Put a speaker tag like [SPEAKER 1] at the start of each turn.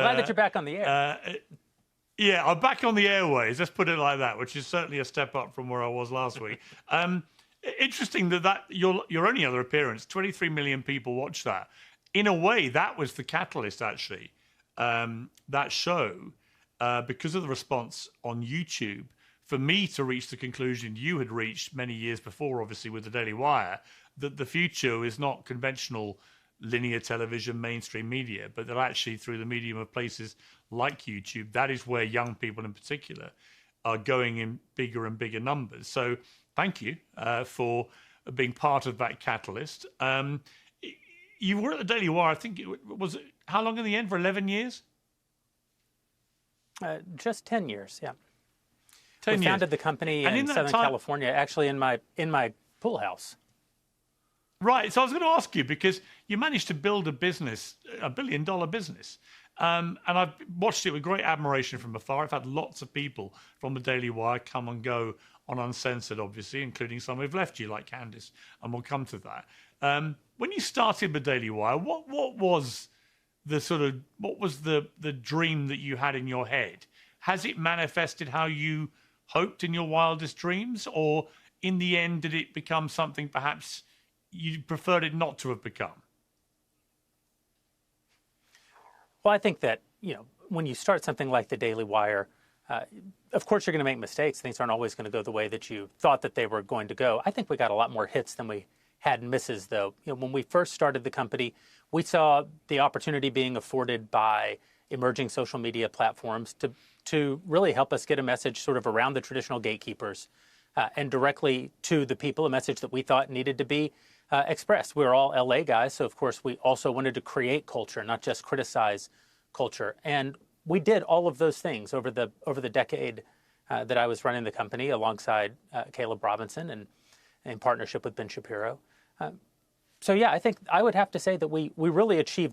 [SPEAKER 1] Glad that you're back on the air.
[SPEAKER 2] Yeah, I'm back on the airways. Let's put it like that, which is certainly a step up from where I was last week. Interesting that your only other appearance, 23 million people watched that. In a way, that was the catalyst, actually. That show, because of the response on YouTube, for me to reach the conclusion you had reached many years before, obviously, with the Daily Wire, that the future is not conventional linear television, mainstream media, but that actually through the medium of places like YouTube, that is where young people in particular are going in bigger and bigger numbers. So thank you for being part of that catalyst. You were at the Daily Wire, I think how long in the end? For 11 years?
[SPEAKER 1] Just 10 years, yeah.
[SPEAKER 2] 10
[SPEAKER 1] we
[SPEAKER 2] years.
[SPEAKER 1] founded the company in Southern California, actually in my pool house.
[SPEAKER 2] Right. So I was going to ask you, because you managed to build a business, $1 billion business. And I've watched it with great admiration from afar. I've had lots of people from the Daily Wire come and go on Uncensored, obviously, including some who've left you, like Candice, and we'll come to that. When you started the Daily Wire, what was the dream that you had in your head? Has it manifested how you hoped in your wildest dreams, or in the end did it become something perhaps you preferred it not to have become?
[SPEAKER 1] Well, I think that, when you start something like the Daily Wire, of course you're going to make mistakes. Things aren't always going to go the way that you thought that they were going to go. I think we got a lot more hits than we had misses, though. When we first started the company, we saw the opportunity being afforded by emerging social media platforms to really help us get a message sort of around the traditional gatekeepers and directly to the people, a message that we thought needed to be expressed. We're all LA guys, so of course we also wanted to create culture, not just criticize culture. And we did all of those things over the decade that I was running the company alongside Caleb Robinson and in partnership with Ben Shapiro. So yeah, I think I would have to say that we really achieved